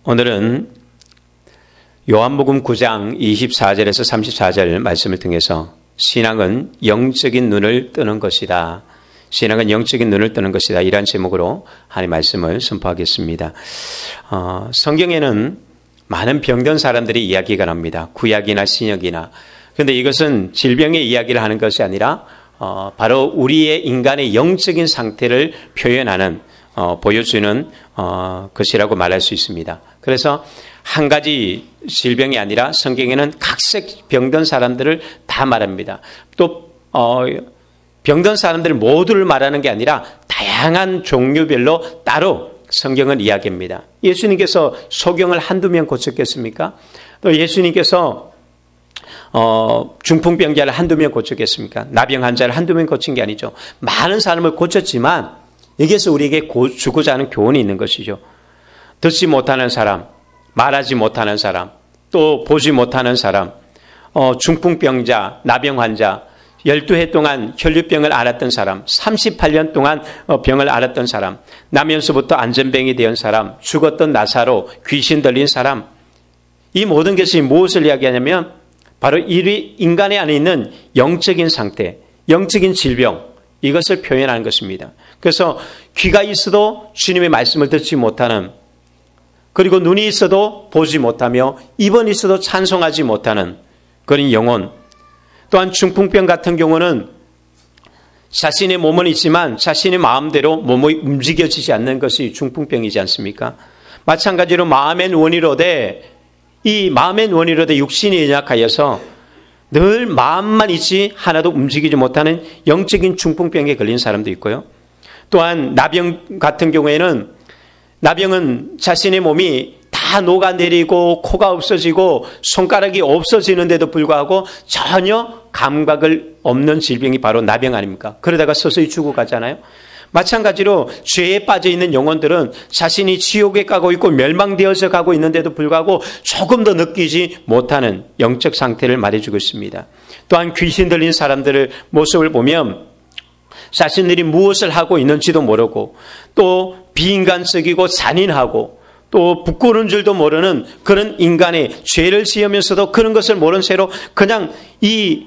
오늘은 요한복음 9장 24절에서 34절 말씀을 통해서 신앙은 영적인 눈을 뜨는 것이다. 신앙은 영적인 눈을 뜨는 것이다. 이러한 제목으로 하나님의 말씀을 선포하겠습니다. 성경에는 많은 병든 사람들이 이야기가 납니다. 구약이나 신약이나. 그런데 이것은 질병의 이야기를 하는 것이 아니라 바로 우리의 인간의 영적인 상태를 표현하는 보여주는 것이라고 말할 수 있습니다. 그래서 한 가지 질병이 아니라 성경에는 각색 병든 사람들을 다 말합니다. 또 병든 사람들 모두를 말하는 게 아니라 다양한 종류별로 따로 성경은 이야기합니다. 예수님께서 소경을 한두 명 고쳤겠습니까? 또 예수님께서 중풍병자를 한두 명 고쳤겠습니까? 나병 환자를 한두 명 고친 게 아니죠. 많은 사람을 고쳤지만 여기에서 우리에게 주고자 하는 교훈이 있는 것이죠. 듣지 못하는 사람, 말하지 못하는 사람, 또 보지 못하는 사람, 중풍병자, 나병 환자, 12해 동안 혈류병을 앓았던 사람, 38년 동안 병을 앓았던 사람, 나면서부터 안전병이 된 사람, 죽었던 나사로, 귀신 들린 사람, 이 모든 것이 무엇을 이야기하냐면 바로 이 인간의 안에 있는 영적인 상태, 영적인 질병, 이것을 표현하는 것입니다. 그래서 귀가 있어도 주님의 말씀을 듣지 못하는, 그리고 눈이 있어도 보지 못하며 입은 있어도 찬송하지 못하는 그런 영혼, 또한 중풍병 같은 경우는 자신의 몸은 있지만 자신의 마음대로 몸이 움직여지지 않는 것이 중풍병이지 않습니까? 마찬가지로 마음의 원이로되 이 마음의 원이로되 육신이 연약하여서 늘 마음만 있지 하나도 움직이지 못하는 영적인 중풍병에 걸린 사람도 있고요. 또한 나병 같은 경우에는 나병은 자신의 몸이 다 녹아내리고 코가 없어지고 손가락이 없어지는데도 불구하고 전혀 감각을 없는 질병이 바로 나병 아닙니까? 그러다가 서서히 죽어가잖아요. 마찬가지로 죄에 빠져 있는 영혼들은 자신이 지옥에 가고 있고 멸망되어서 가고 있는데도 불구하고 조금 더 느끼지 못하는 영적 상태를 말해주고 있습니다. 또한 귀신 들린 사람들의 모습을 보면 자신들이 무엇을 하고 있는지도 모르고 또 비인간적이고 잔인하고 또 부끄러운 줄도 모르는 그런 인간의 죄를 지으면서도 그런 것을 모른 채로 그냥 이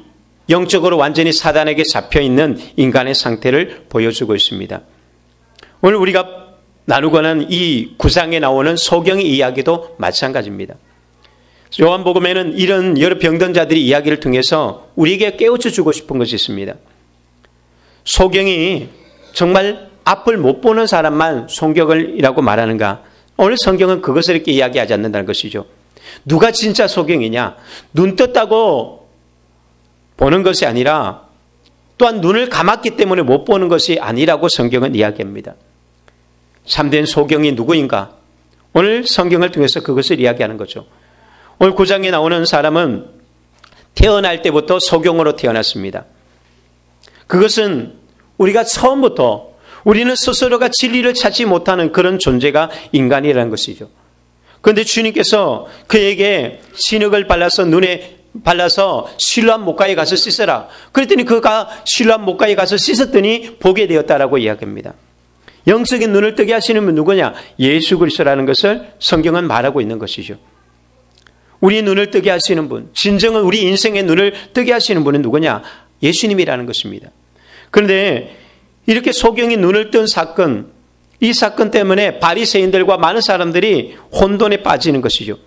영적으로 완전히 사단에게 잡혀있는 인간의 상태를 보여주고 있습니다. 오늘 우리가 나누고 하는 이 9장에 나오는 소경의 이야기도 마찬가지입니다. 요한복음에는 이런 여러 병든 자들의 이야기를 통해서 우리에게 깨우쳐 주고 싶은 것이 있습니다. 소경이 정말 앞을 못 보는 사람만 소경이라고 말하는가? 오늘 성경은 그것을 이렇게 이야기하지 않는다는 것이죠. 누가 진짜 소경이냐? 눈 떴다고 보는 것이 아니라 또한 눈을 감았기 때문에 못 보는 것이 아니라고 성경은 이야기합니다. 참된 소경이 누구인가? 오늘 성경을 통해서 그것을 이야기하는 거죠. 오늘 9장에 나오는 사람은 태어날 때부터 소경으로 태어났습니다. 그것은 우리가 처음부터 우리는 스스로가 진리를 찾지 못하는 그런 존재가 인간이라는 것이죠. 그런데 주님께서 그에게 진흙을 발라서 눈에 발라서 실로암 목가에 가서 씻어라. 그랬더니 그가 실로암 목가에 가서 씻었더니 보게 되었다라고 이야기합니다. 영적인 눈을 뜨게 하시는 분 누구냐? 예수 그리스도라는 것을 성경은 말하고 있는 것이죠. 우리 눈을 뜨게 하시는 분, 진정은 우리 인생의 눈을 뜨게 하시는 분은 누구냐? 예수님이라는 것입니다. 그런데 이렇게 소경이 눈을 뜬 사건, 이 사건 때문에 바리새인들과 많은 사람들이 혼돈에 빠지는 것이죠.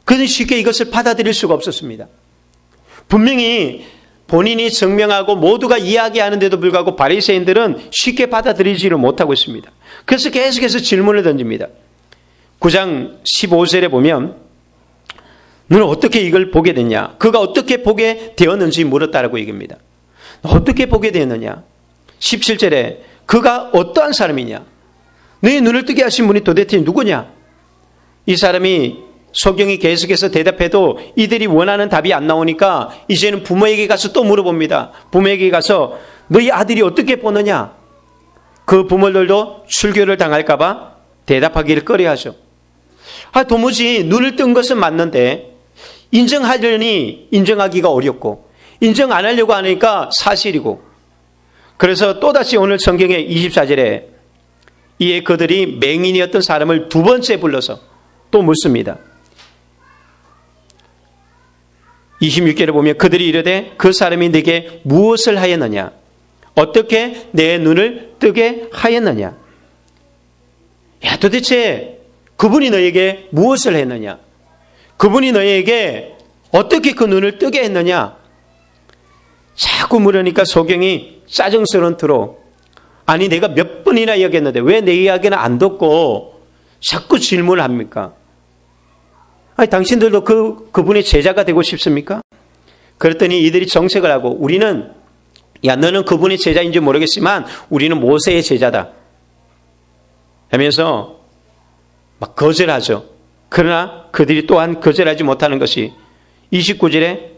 그들은 쉽게 이것을 받아들일 수가 없었습니다. 분명히 본인이 증명하고 모두가 이야기하는데도 불구하고 바리새인들은 쉽게 받아들이지를 못하고 있습니다. 그래서 계속해서 질문을 던집니다. 9장 15절에 보면 너는 어떻게 이걸 보게 됐냐? 그가 어떻게 보게 되었는지 물었다라고 얘기합니다. 어떻게 보게 되었느냐? 17절에 그가 어떠한 사람이냐? 너의 눈을 뜨게 하신 분이 도대체 누구냐? 이 사람이 소경이 계속해서 대답해도 이들이 원하는 답이 안 나오니까 이제는 부모에게 가서 또 물어봅니다. 부모에게 가서 너희 아들이 어떻게 보느냐? 그 부모들도 출교를 당할까 봐 대답하기를 꺼려하죠. 도무지 눈을 뜬 것은 맞는데 인정하려니 인정하기가 어렵고 인정 안 하려고 하니까 사실이고, 그래서 또다시 오늘 성경의 24절에 이에 그들이 맹인이었던 사람을 두 번째 불러서 또 묻습니다. 26절에 보면 그들이 이르되 그 사람이 네게 무엇을 하였느냐? 어떻게 내 눈을 뜨게 하였느냐? 야, 도대체 그분이 너에게 무엇을 했느냐? 그분이 너에게 어떻게 그 눈을 뜨게 했느냐? 자꾸 물으니까 소경이 짜증스러운 투로 아니 내가 몇 번이나 이야기했는데 왜 내 이야기는 안 듣고 자꾸 질문을 합니까? 아니 당신들도 그분의 제자가 되고 싶습니까? 그랬더니 이들이 정색을 하고 우리는 야 너는 그분의 제자인지 모르겠지만 우리는 모세의 제자다 하면서 막 거절하죠. 그러나 그들이 또한 거절하지 못하는 것이 29절에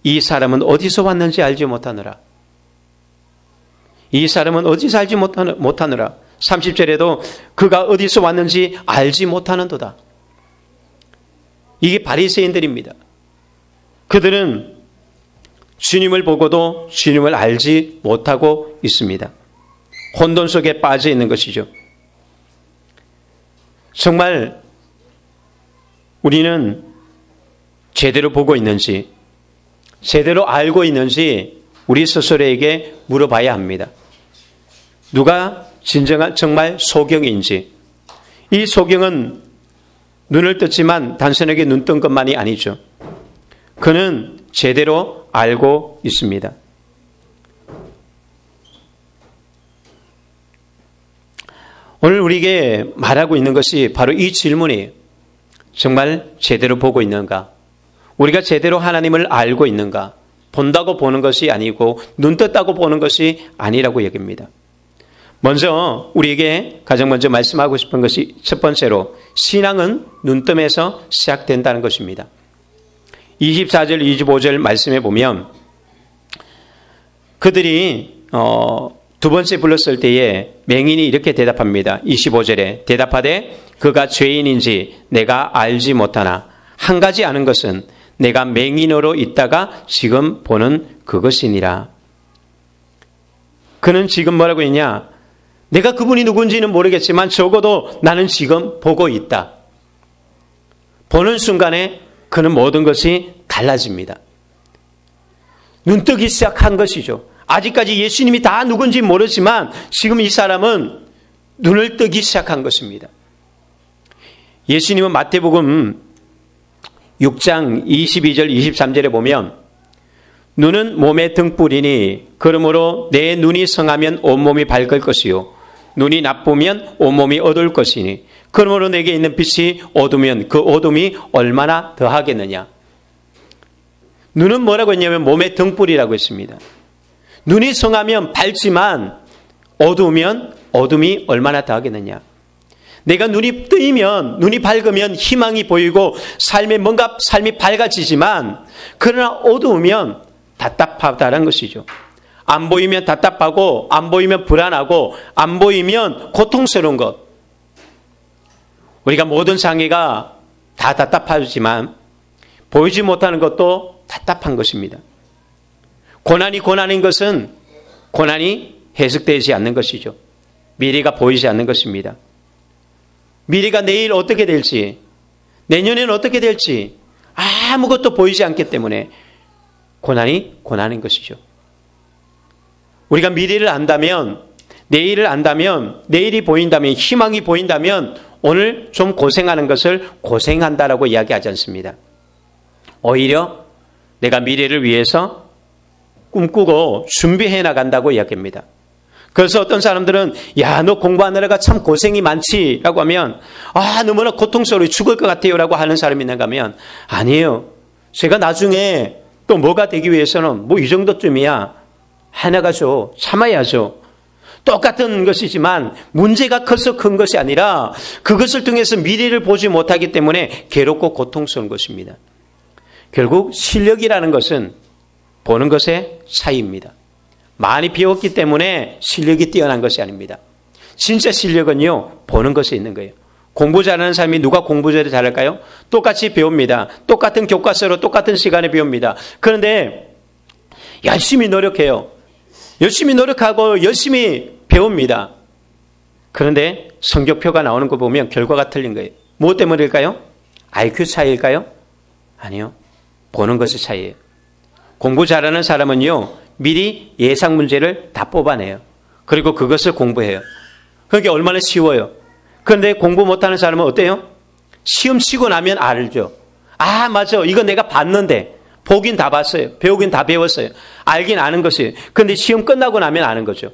이 사람은 어디서 왔는지 알지 못하느라. 이 사람은 어디서 알지 못하느라. 30절에도 그가 어디서 왔는지 알지 못하는도다. 이게 바리새인들입니다. 그들은 주님을 보고도 주님을 알지 못하고 있습니다. 혼돈 속에 빠져 있는 것이죠. 정말 우리는 제대로 보고 있는지 제대로 알고 있는지 우리 스스로에게 물어봐야 합니다. 누가 진정한 정말 소경인지. 이 소경은 눈을 떴지만 단순하게 눈 뜬 것만이 아니죠. 그는 제대로 알고 있습니다. 오늘 우리에게 말하고 있는 것이 바로 이 질문이에요. 정말 제대로 보고 있는가? 우리가 제대로 하나님을 알고 있는가? 본다고 보는 것이 아니고 눈 떴다고 보는 것이 아니라고 얘기합니다. 먼저 우리에게 가장 먼저 말씀하고 싶은 것이 첫 번째로 신앙은 눈뜸에서 시작된다는 것입니다. 24절 25절 말씀에 보면 그들이 두 번째 불렀을 때에 맹인이 이렇게 대답합니다. 25절에 대답하되 그가 죄인인지 내가 알지 못하나 한 가지 아는 것은 내가 맹인으로 있다가 지금 보는 그것이니라. 그는 지금 뭐라고 했냐? 내가 그분이 누군지는 모르겠지만 적어도 나는 지금 보고 있다. 보는 순간에 그는 모든 것이 달라집니다. 눈뜨기 시작한 것이죠. 아직까지 예수님이 다 누군지 모르지만 지금 이 사람은 눈을 뜨기 시작한 것입니다. 예수님은 마태복음 6장 22절 23절에 보면 눈은 몸의 등불이니 그러므로 내 눈이 성하면 온몸이 밝을 것이요 눈이 나쁘면 온몸이 어두울 것이니 그러므로 내게 있는 빛이 어두면 그 어둠이 얼마나 더하겠느냐. 눈은 뭐라고 했냐면 몸의 등불이라고 했습니다. 눈이 성하면 밝지만 어두우면 어둠이 얼마나 더하겠느냐. 내가 눈이 뜨이면 눈이 밝으면 희망이 보이고 삶이 밝아지지만 그러나 어두우면 답답하다는 것이죠. 안 보이면 답답하고 안 보이면 불안하고 안 보이면 고통스러운 것. 우리가 모든 장애가 다 답답하지만 보이지 못하는 것도 답답한 것입니다. 고난이 고난인 것은 고난이 해석되지 않는 것이죠. 미래가 보이지 않는 것입니다. 미래가 내일 어떻게 될지, 내년에는 어떻게 될지 아무것도 보이지 않기 때문에 고난이 고난인 것이죠. 우리가 미래를 안다면, 내일을 안다면, 내일이 보인다면, 희망이 보인다면 오늘 좀 고생하는 것을 고생한다라고 이야기하지 않습니다. 오히려 내가 미래를 위해서 꿈꾸고 준비해 나간다고 이야기합니다. 그래서 어떤 사람들은 야, 너 공부하느라가 참 고생이 많지 라고 하면 너무나 고통스러워 죽을 것 같아요 라고 하는 사람이 있는가 하면 아니에요. 제가 나중에 또 뭐가 되기 위해서는 뭐 이 정도쯤이야 해나가죠. 참아야죠. 똑같은 것이지만 문제가 커서 큰 것이 아니라 그것을 통해서 미래를 보지 못하기 때문에 괴롭고 고통스러운 것입니다. 결국 실력이라는 것은 보는 것의 차이입니다. 많이 배웠기 때문에 실력이 뛰어난 것이 아닙니다. 진짜 실력은요, 보는 것에 있는 거예요. 공부 잘하는 사람이 누가 공부 잘할까요? 똑같이 배웁니다. 똑같은 교과서로 똑같은 시간에 배웁니다. 그런데 열심히 노력해요. 열심히 노력하고 열심히 배웁니다. 그런데 성적표가 나오는 거 보면 결과가 틀린 거예요. 무엇 때문일까요? IQ 차이일까요? 아니요. 보는 것의 차이예요. 공부 잘하는 사람은요, 미리 예상 문제를 다 뽑아내요. 그리고 그것을 공부해요. 그게 얼마나 쉬워요. 그런데 공부 못하는 사람은 어때요? 시험 치고 나면 알죠. 아, 맞아. 이거 내가 봤는데. 보긴 다 봤어요. 배우긴 다 배웠어요. 알긴 아는 것이에요. 그런데 시험 끝나고 나면 아는 거죠.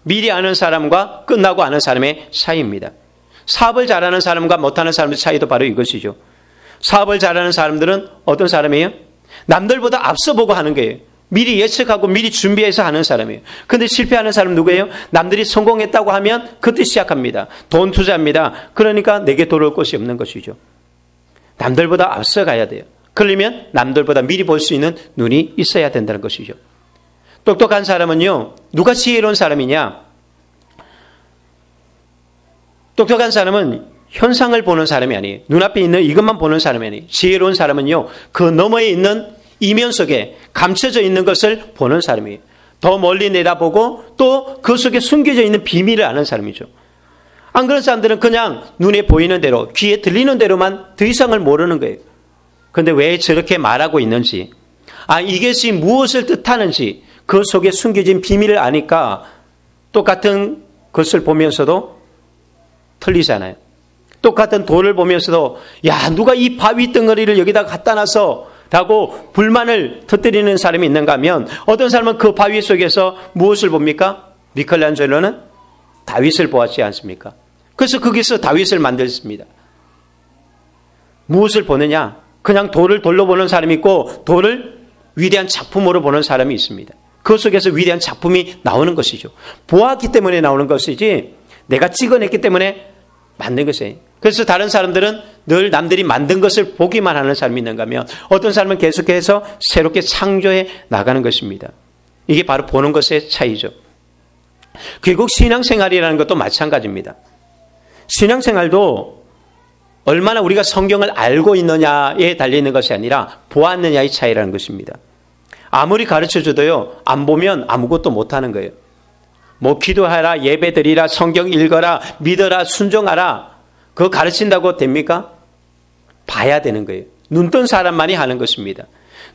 미리 아는 사람과 끝나고 아는 사람의 차이입니다. 사업을 잘하는 사람과 못하는 사람의 차이도 바로 이것이죠. 사업을 잘하는 사람들은 어떤 사람이에요? 남들보다 앞서 보고 하는 거예요. 미리 예측하고 미리 준비해서 하는 사람이에요. 그런데 실패하는 사람 누구예요? 남들이 성공했다고 하면 그때 시작합니다. 돈 투자합니다. 그러니까 내게 돌아올 것이 없는 것이죠. 남들보다 앞서 가야 돼요. 그러려면 남들보다 미리 볼 수 있는 눈이 있어야 된다는 것이죠. 똑똑한 사람은요, 누가 지혜로운 사람이냐? 똑똑한 사람은 현상을 보는 사람이 아니에요. 눈앞에 있는 이것만 보는 사람이 아니에요. 지혜로운 사람은요, 그 너머에 있는 이면 속에 감춰져 있는 것을 보는 사람이에요. 더 멀리 내다보고 또 그 속에 숨겨져 있는 비밀을 아는 사람이죠. 안 그런 사람들은 그냥 눈에 보이는 대로, 귀에 들리는 대로만 더 이상을 모르는 거예요. 그런데 왜 저렇게 말하고 있는지, 이것이 무엇을 뜻하는지 그 속에 숨겨진 비밀을 아니까 똑같은 것을 보면서도 틀리잖아요. 똑같은 돌을 보면서도 야, 누가 이 바위 덩어리를 여기다 갖다 놔서 라고 불만을 터뜨리는 사람이 있는가 하면 어떤 사람은 그 바위 속에서 무엇을 봅니까? 미켈란젤로는 다윗을 보았지 않습니까? 그래서 거기서 다윗을 만들었습니다. 무엇을 보느냐? 그냥 돌을 돌로 보는 사람이 있고 돌을 위대한 작품으로 보는 사람이 있습니다. 그 속에서 위대한 작품이 나오는 것이죠. 보았기 때문에 나오는 것이지 내가 찍어냈기 때문에 만든 것이에요. 그래서 다른 사람들은 늘 남들이 만든 것을 보기만 하는 사람이 있는가 하면 어떤 사람은 계속해서 새롭게 창조해 나가는 것입니다. 이게 바로 보는 것의 차이죠. 결국 신앙생활이라는 것도 마찬가지입니다. 신앙생활도 얼마나 우리가 성경을 알고 있느냐에 달려있는 것이 아니라 보았느냐의 차이라는 것입니다. 아무리 가르쳐줘도요, 안 보면 아무것도 못하는 거예요. 뭐 기도하라, 예배드리라, 성경 읽어라, 믿어라, 순종하라, 그거 가르친다고 됩니까? 봐야 되는 거예요. 눈 뜬 사람만이 하는 것입니다.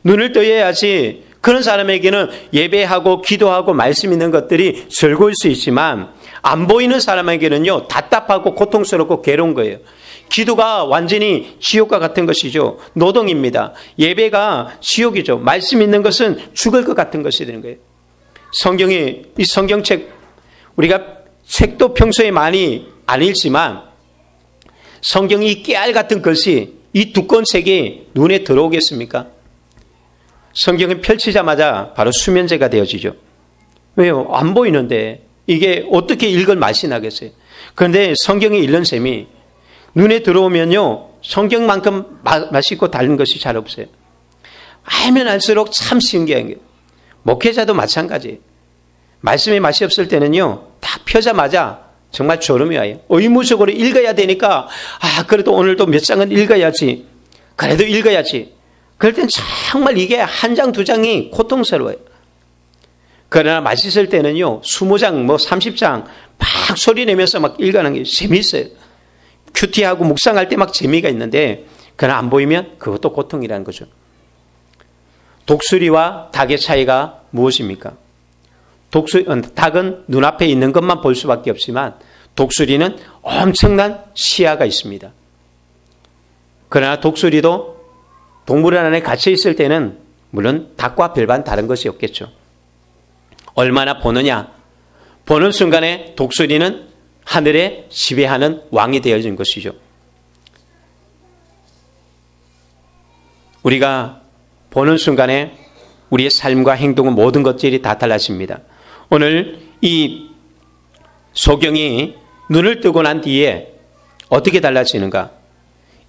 눈을 떠야지 그런 사람에게는 예배하고 기도하고 말씀 있는 것들이 즐거울 수 있지만 안 보이는 사람에게는요, 답답하고 고통스럽고 괴로운 거예요. 기도가 완전히 지옥과 같은 것이죠. 노동입니다. 예배가 지옥이죠. 말씀 있는 것은 죽을 것 같은 것이 되는 거예요. 이 성경책, 우리가 책도 평소에 많이 안 읽지만 성경이 깨알 같은 글씨, 이 두꺼운 책이 눈에 들어오겠습니까? 성경을 펼치자마자 바로 수면제가 되어지죠. 왜요? 안 보이는데 이게 어떻게 읽을 맛이 나겠어요? 그런데 성경이 읽는 셈이 눈에 들어오면요, 성경만큼 맛있고 다른 것이 잘 없어요. 알면 알수록 참 신기한 게, 목회자도 마찬가지예요. 말씀이 맛이 없을 때는요, 다 펴자마자 정말 졸음이 와요. 의무적으로 읽어야 되니까, 그래도 오늘도 몇 장은 읽어야지. 그래도 읽어야지. 그럴 땐 정말 이게 한 장, 두 장이 고통스러워요. 그러나 맛있을 때는요, 20장, 30장 막 소리 내면서 막 읽어가는 게 재미있어요. 큐티하고 묵상할 때 막 재미가 있는데, 그러나 안 보이면 그것도 고통이라는 거죠. 독수리와 닭의 차이가 무엇입니까? 닭은 눈앞에 있는 것만 볼 수밖에 없지만 독수리는 엄청난 시야가 있습니다. 그러나 독수리도 동물원 안에 갇혀 있을 때는 물론 닭과 별반 다른 것이 없겠죠. 얼마나 보느냐? 보는 순간에 독수리는 하늘에 지배하는 왕이 되어진 것이죠. 우리가 보는 순간에 우리의 삶과 행동은 모든 것들이 다 달라집니다. 오늘 이 소경이 눈을 뜨고 난 뒤에 어떻게 달라지는가?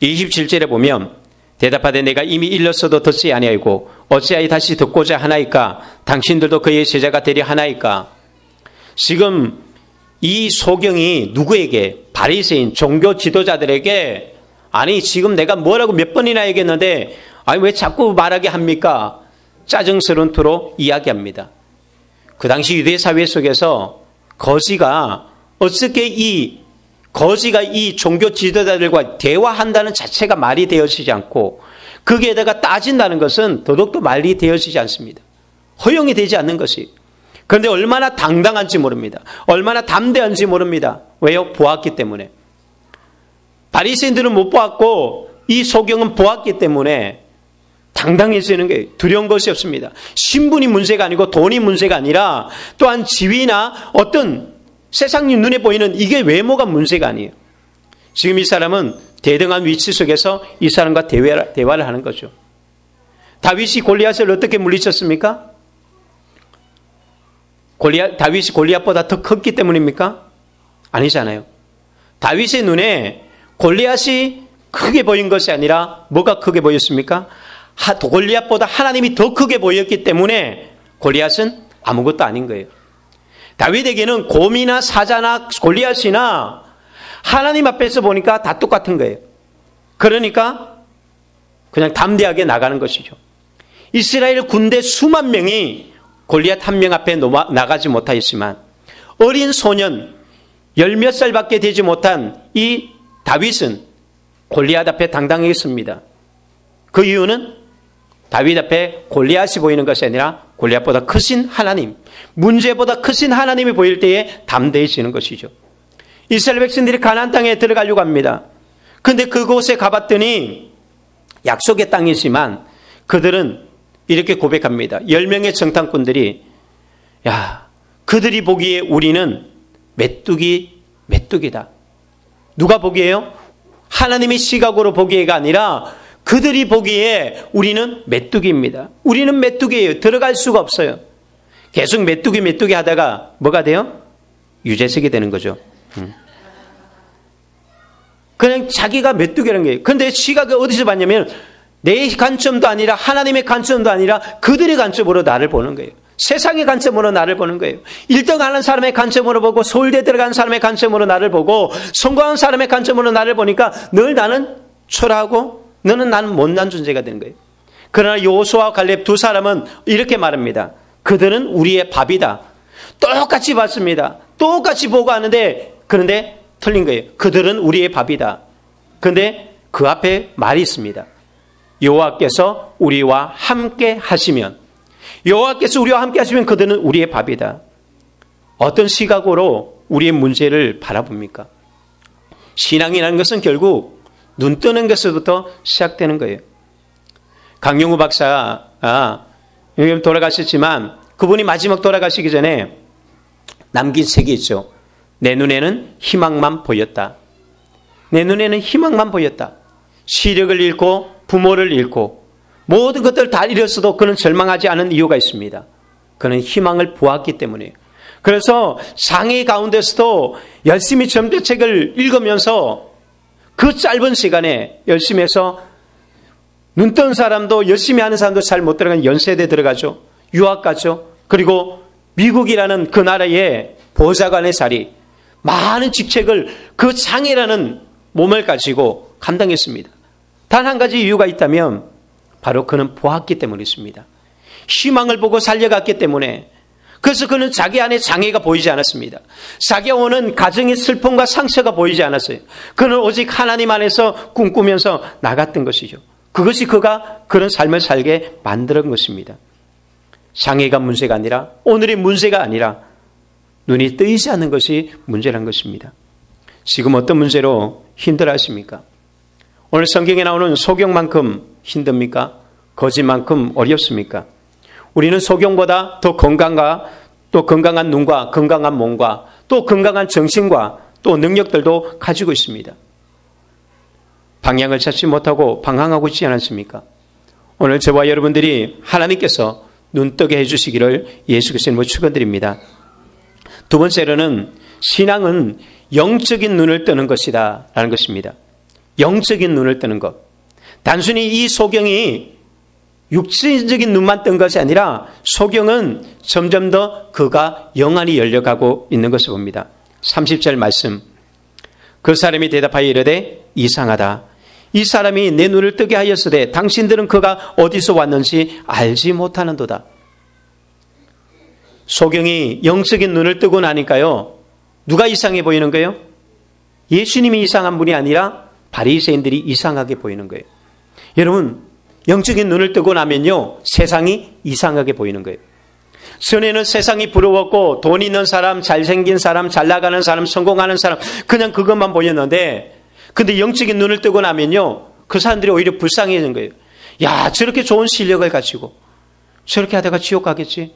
27절에 보면 대답하되 내가 이미 일렀어도 듣지 아니하고 어찌하여 다시 듣고자 하나이까? 당신들도 그의 제자가 되려 하나이까? 지금 이 소경이 누구에게? 바리새인 종교 지도자들에게 아니 지금 내가 뭐라고 몇 번이나 얘기했는데 왜 자꾸 말하게 합니까? 짜증스러운 투로 이야기합니다. 그 당시 유대 사회 속에서 거지가 어떻게 이 거지가 이 종교 지도자들과 대화한다는 자체가 말이 되어지지 않고 거기에다가 따진다는 것은 더더욱도 말이 되어지지 않습니다. 허용이 되지 않는 것이. 그런데 얼마나 당당한지 모릅니다. 얼마나 담대한지 모릅니다. 왜요? 보았기 때문에. 바리새인들은 못 보았고 이 소경은 보았기 때문에 당당해지는 게 두려운 것이 없습니다. 신분이 문제가 아니고 돈이 문제가 아니라 또한 지위나 어떤 세상이 눈에 보이는 이게 외모가 문제가 아니에요. 지금 이 사람은 대등한 위치 속에서 이 사람과 대화를 하는 거죠. 다윗이 골리앗을 어떻게 물리쳤습니까? 다윗이 골리앗보다 더 컸기 때문입니까? 아니잖아요. 다윗의 눈에 골리앗이 크게 보인 것이 아니라 뭐가 크게 보였습니까? 골리앗보다 하나님이 더 크게 보였기 때문에 골리앗은 아무것도 아닌 거예요. 다윗에게는 곰이나 사자나 골리앗이나 하나님 앞에서 보니까 다 똑같은 거예요. 그러니까 그냥 담대하게 나가는 것이죠. 이스라엘 군대 수만 명이 골리앗 한 명 앞에 나가지 못하였지만 어린 소년 10몇 살밖에 되지 못한 이 다윗은 골리앗 앞에 당당하게 섭니다. 그 이유는 다윗 앞에 골리앗이 보이는 것이 아니라 골리앗보다 크신 하나님, 문제보다 크신 하나님이 보일 때에 담대해지는 것이죠. 이스라엘 백성들이 가나안 땅에 들어가려고 합니다. 그런데 그곳에 가봤더니 약속의 땅이지만 그들은 이렇게 고백합니다. 10명의 정탐꾼들이 그들이 보기에 우리는 메뚜기다. 누가 보기에요? 하나님의 시각으로 보기에가 아니라 그들이 보기에 우리는 메뚜기입니다. 우리는 메뚜기예요. 들어갈 수가 없어요. 계속 메뚜기 하다가 뭐가 돼요? 유재석이 되는 거죠. 그냥 자기가 메뚜기라는 거예요. 그런데 시각을 어디서 봤냐면 내 관점도 아니라 하나님의 관점도 아니라 그들의 관점으로 나를 보는 거예요. 세상의 관점으로 나를 보는 거예요. 1등 하는 사람의 관점으로 보고 서울대 들어간 사람의 관점으로 나를 보고 성공한 사람의 관점으로 나를 보니까 늘 나는 초라하고 나는 못난 존재가 되는 거예요. 그러나 여호수아와 갈렙 두 사람은 이렇게 말합니다. 그들은 우리의 밥이다. 똑같이 봤습니다. 똑같이 보고 하는데 그런데 틀린 거예요. 그들은 우리의 밥이다. 그런데 그 앞에 말이 있습니다. 여호와께서 우리와 함께 하시면 그들은 우리의 밥이다. 어떤 시각으로 우리의 문제를 바라봅니까? 신앙이라는 것은 결국 눈 뜨는 것부터 시작되는 거예요. 강용우 박사가 돌아가셨지만 그분이 마지막 돌아가시기 전에 남긴 책이 있죠. 내 눈에는 희망만 보였다. 내 눈에는 희망만 보였다. 시력을 잃고 부모를 잃고 모든 것들을 다 잃었어도 그는 절망하지 않은 이유가 있습니다. 그는 희망을 보았기 때문이에요. 그래서 장애 가운데서도 열심히 점자책을 읽으면서 그 짧은 시간에 열심히 해서 눈 뜬 사람도 열심히 하는 사람도 잘 못 들어가는 연세대 들어가죠. 유학 가죠. 그리고 미국이라는 그 나라의 보좌관의 자리, 많은 직책을 그 장애라는 몸을 가지고 감당했습니다. 단 한 가지 이유가 있다면 바로 그는 보았기 때문이었습니다. 희망을 보고 살려갔기 때문에. 그래서 그는 자기 안에 장애가 보이지 않았습니다. 자기가 오는 가정의 슬픔과 상처가 보이지 않았어요. 그는 오직 하나님 안에서 꿈꾸면서 나갔던 것이죠. 그것이 그가 그런 삶을 살게 만드는 것입니다. 장애가 문제가 아니라, 오늘의 문제가 아니라 눈이 뜨이지 않는 것이 문제란 것입니다. 지금 어떤 문제로 힘들어하십니까? 오늘 성경에 나오는 소경만큼 힘듭니까? 거짓만큼 어렵습니까? 우리는 소경보다 더 건강과 또 건강한 눈과 건강한 몸과 또 건강한 정신과 또 능력들도 가지고 있습니다. 방향을 찾지 못하고 방황하고 있지 않습니까? 오늘 저와 여러분들이 하나님께서 눈뜨게 해주시기를 예수 그리스도로 축원드립니다. 두 번째로는 신앙은 영적인 눈을 뜨는 것이다 라는 것입니다. 영적인 눈을 뜨는 것. 단순히 이 소경이 육신적인 눈만 뜬 것이 아니라 소경은 점점 더 그가 영안이 열려가고 있는 것을 봅니다. 30절 말씀. 그 사람이 대답하여 이르되 이상하다. 이 사람이 내 눈을 뜨게 하였으되 당신들은 그가 어디서 왔는지 알지 못하는도다. 소경이 영적인 눈을 뜨고 나니까요. 누가 이상해 보이는 거예요? 예수님이 이상한 분이 아니라 바리새인들이 이상하게 보이는 거예요. 여러분, 영적인 눈을 뜨고 나면요, 세상이 이상하게 보이는 거예요. 전에는 세상이 부러웠고 돈 있는 사람, 잘생긴 사람, 잘 나가는 사람, 성공하는 사람, 그냥 그것만 보였는데, 근데 영적인 눈을 뜨고 나면요, 그 사람들이 오히려 불쌍해지는 거예요. 야, 저렇게 좋은 실력을 가지고 저렇게 하다가 지옥 가겠지?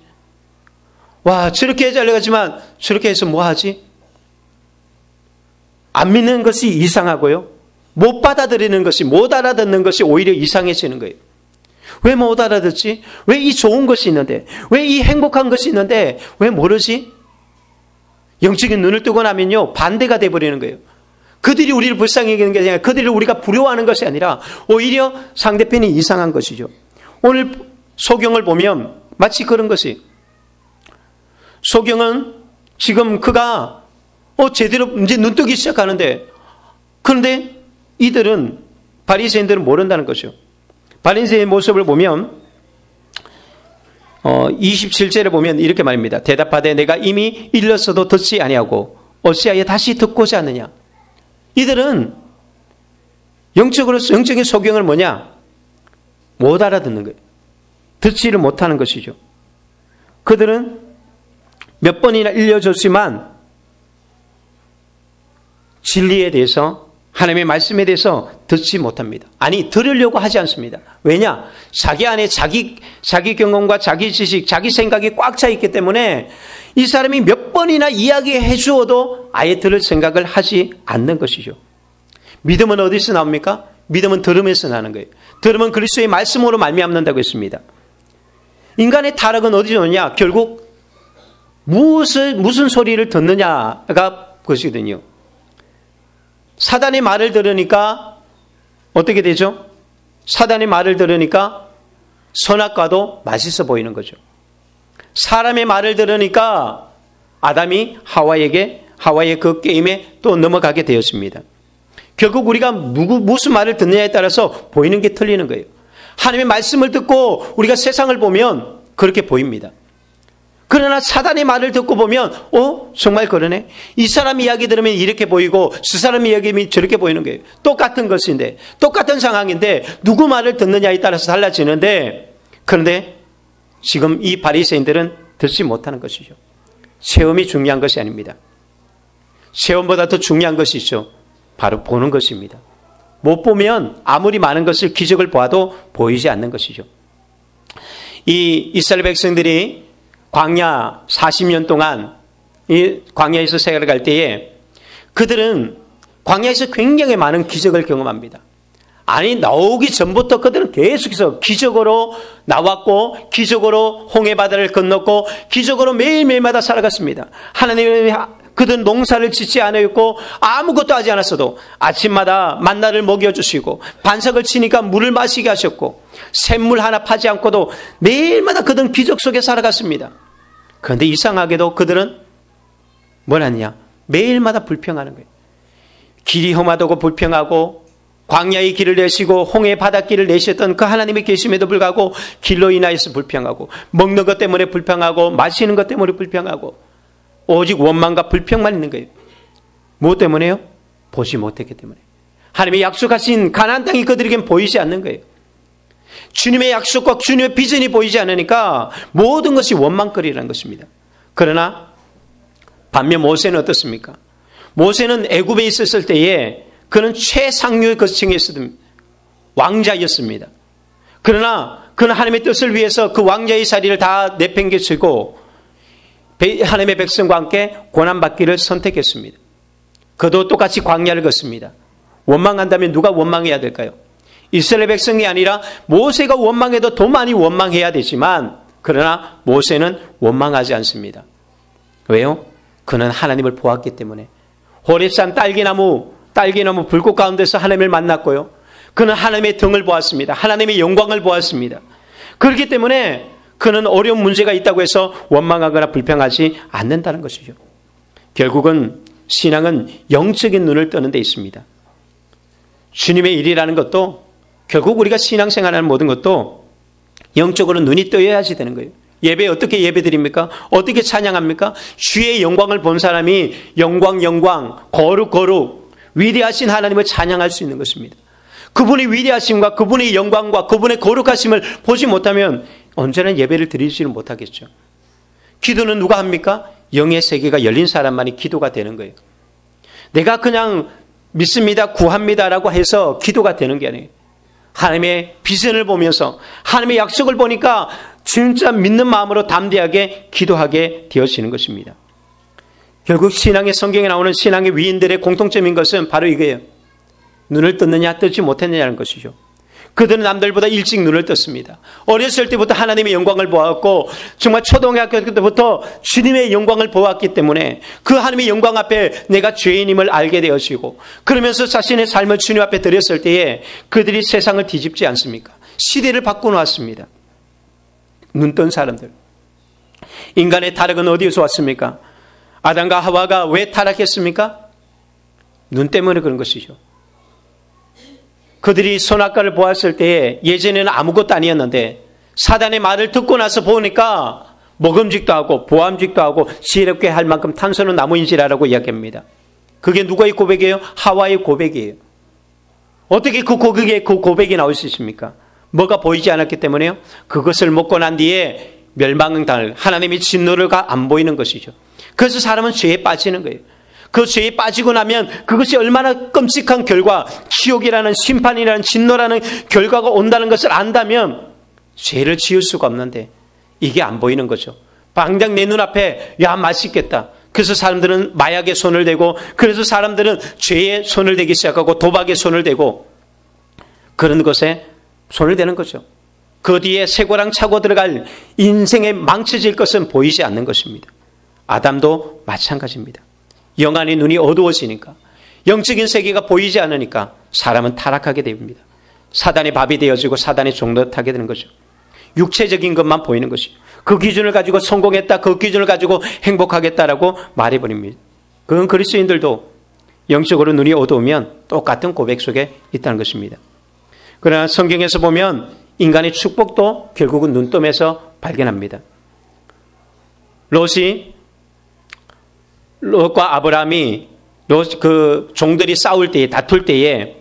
와, 저렇게 잘나가지만 저렇게 해서 뭐 하지? 안 믿는 것이 이상하고요, 못 받아들이는 것이, 못 알아듣는 것이 오히려 이상해지는 거예요. 왜 못 알아듣지? 왜 이 좋은 것이 있는데, 왜 이 행복한 것이 있는데 왜 모르지? 영적인 눈을 뜨고 나면요, 반대가 돼버리는 거예요. 그들이 우리를 불쌍히 여기는 게 아니라, 그들을 우리가 부러워하는 것이 아니라 오히려 상대편이 이상한 것이죠. 오늘 소경을 보면 마치 그런 것이, 소경은 지금 그가 제대로 이제 눈 뜨기 시작하는데, 그런데 이들은, 바리새인들은 모른다는 것이죠. 바리새인의 모습을 보면 27절에 보면 이렇게 말입니다. 대답하되 내가 이미 일렀어도 듣지 아니하고 어찌하여 다시 듣고자 하느냐. 이들은 영적인 소경을 뭐냐? 못 알아듣는 거예요. 듣지를 못하는 것이죠. 그들은 몇 번이나 일려줬지만 진리에 대해서, 하나님의 말씀에 대해서 듣지 못합니다. 아니, 들으려고 하지 않습니다. 왜냐? 자기 안에 자기 경험과 자기 지식, 자기 생각이 꽉 차 있기 때문에 이 사람이 몇 번이나 이야기해 주어도 아예 들을 생각을 하지 않는 것이죠. 믿음은 어디서 나옵니까? 믿음은 들음에서 나는 거예요. 들음은 그리스도의 말씀으로 말미암는다고 했습니다. 인간의 타락은 어디서 오느냐? 결국 무슨 소리를 듣느냐가 그것이거든요. 사단의 말을 들으니까 어떻게 되죠? 사단의 말을 들으니까 선악과도 맛있어 보이는 거죠. 사람의 말을 들으니까 아담이 하와의 그 게임에 또 넘어가게 되었습니다. 결국 우리가 무슨 말을 듣느냐에 따라서 보이는 게 틀리는 거예요. 하나님의 말씀을 듣고 우리가 세상을 보면 그렇게 보입니다. 그러나 사단의 말을 듣고 보면 정말 그러네. 이 사람 이야기 들으면 이렇게 보이고 저 사람 이야기 들으면 저렇게 보이는 거예요. 똑같은 것인데, 똑같은 상황인데 누구 말을 듣느냐에 따라서 달라지는데, 그런데 지금 이 바리새인들은 듣지 못하는 것이죠. 체험이 중요한 것이 아닙니다. 체험보다 더 중요한 것이 있죠. 바로 보는 것입니다. 못 보면 아무리 많은 것을, 기적을 보아도 보이지 않는 것이죠. 이 이스라엘 백성들이 광야 40년 동안 이 광야에서 생활을 할 때에 그들은 광야에서 굉장히 많은 기적을 경험합니다. 아니, 나오기 전부터 그들은 계속해서 기적으로 나왔고, 기적으로 홍해바다를 건넜고, 기적으로 매일매일마다 살아갔습니다. 하나님이 그들은 농사를 짓지 않았고 아무것도 하지 않았어도 아침마다 만나를 먹여주시고, 반석을 치니까 물을 마시게 하셨고, 샘물 하나 파지 않고도 매일마다 그들은 기적 속에 살아갔습니다. 그런데 이상하게도 그들은 뭘 하느냐? 매일마다 불평하는 거예요. 길이 험하다고 불평하고, 광야의 길을 내시고 홍해 바닷길을 내셨던 그 하나님의 계심에도 불구하고 길로 인하여서 불평하고, 먹는 것 때문에 불평하고, 마시는 것 때문에 불평하고, 오직 원망과 불평만 있는 거예요. 무엇 때문에요? 보지 못했기 때문에. 하나님의 약속하신 가나안 땅이 그들에겐 보이지 않는 거예요. 주님의 약속과 주님의 비전이 보이지 않으니까 모든 것이 원망거리라는 것입니다. 그러나 반면 모세는 어떻습니까? 모세는 애굽에 있었을 때에 그는 최상류의 거층에 있었던 왕자였습니다. 그러나 그는 하나님의 뜻을 위해서 그 왕자의 자리를 다 내팽개치고 하나님의 백성과 함께 고난받기를 선택했습니다. 그도 똑같이 광야를 걷습니다. 원망한다면 누가 원망해야 될까요? 이스라엘 백성이 아니라 모세가 원망해도 더 많이 원망해야 되지만, 그러나 모세는 원망하지 않습니다. 왜요? 그는 하나님을 보았기 때문에. 호렙산 딸기나무 불꽃 가운데서 하나님을 만났고요. 그는 하나님의 등을 보았습니다. 하나님의 영광을 보았습니다. 그렇기 때문에 그는 어려운 문제가 있다고 해서 원망하거나 불평하지 않는다는 것이죠. 결국은 신앙은 영적인 눈을 뜨는 데 있습니다. 주님의 일이라는 것도, 결국 우리가 신앙생활하는 모든 것도 영적으로 눈이 떠야지 되는 거예요. 예배 어떻게 예배드립니까? 어떻게 찬양합니까? 주의 영광을 본 사람이 영광 거룩 위대하신 하나님을 찬양할 수 있는 것입니다. 그분의 위대하심과 그분의 영광과 그분의 거룩하심을 보지 못하면 언제나 예배를 드리지는 못하겠죠. 기도는 누가 합니까? 영의 세계가 열린 사람만이 기도가 되는 거예요. 내가 그냥 믿습니다, 구합니다라고 해서 기도가 되는 게 아니에요. 하나님의 비전을 보면서 하나님의 약속을 보니까 진짜 믿는 마음으로 담대하게 기도하게 되어지는 것입니다. 결국 신앙의 성경에 나오는 신앙의 위인들의 공통점인 것은 바로 이거예요. 눈을 떴느냐 뜨지 못했느냐는 것이죠. 그들은 남들보다 일찍 눈을 떴습니다. 어렸을 때부터 하나님의 영광을 보았고 정말 초등학교 때부터 주님의 영광을 보았기 때문에 그 하나님의 영광 앞에 내가 죄인임을 알게 되어지고 그러면서 자신의 삶을 주님 앞에 드렸을 때에 그들이 세상을 뒤집지 않습니까? 시대를 바꿔놓았습니다. 눈 뜬 사람들. 인간의 타락은 어디에서 왔습니까? 아담과 하와가 왜 타락했습니까? 눈 때문에 그런 것이죠. 그들이 선악과를 보았을 때에 예전에는 아무것도 아니었는데 사단의 말을 듣고 나서 보니까 먹음직도 하고 보암직도 하고 지혜롭게 할 만큼 탄소는 나무인지라라고 이야기합니다. 그게 누구의 고백이에요? 하와의 고백이에요. 어떻게 그 고백이 나올 수 있습니까? 뭐가 보이지 않았기 때문에요. 그것을 먹고 난 뒤에 멸망당할 하나님의 진노를 안 보이는 것이죠. 그래서 사람은 죄에 빠지는 거예요. 그 죄에 빠지고 나면 그것이 얼마나 끔찍한 결과, 지옥이라는 심판이라는 진노라는 결과가 온다는 것을 안다면 죄를 지을 수가 없는데 이게 안 보이는 거죠. 당장 내 눈앞에 야 맛있겠다. 그래서 사람들은 마약에 손을 대고 그래서 사람들은 죄에 손을 대기 시작하고 도박에 손을 대고 그런 것에 손을 대는 거죠. 그 뒤에 쇠고랑 차고 들어갈 인생에 망쳐질 것은 보이지 않는 것입니다. 아담도 마찬가지입니다. 영안의 눈이 어두워지니까 영적인 세계가 보이지 않으니까 사람은 타락하게 됩니다. 사단의 밥이 되어지고 사단의 종로 타게 되는 거죠. 육체적인 것만 보이는 것이죠. 그 기준을 가지고 성공했다, 그 기준을 가지고 행복하겠다라고 말해버립니다. 그건 그리스도인들도 영적으로 눈이 어두우면 똑같은 고백 속에 있다는 것입니다. 그러나 성경에서 보면 인간의 축복도 결국은 눈떠에서 발견합니다. 롯과 아브라함이 그 종들이 싸울 때에 다툴 때에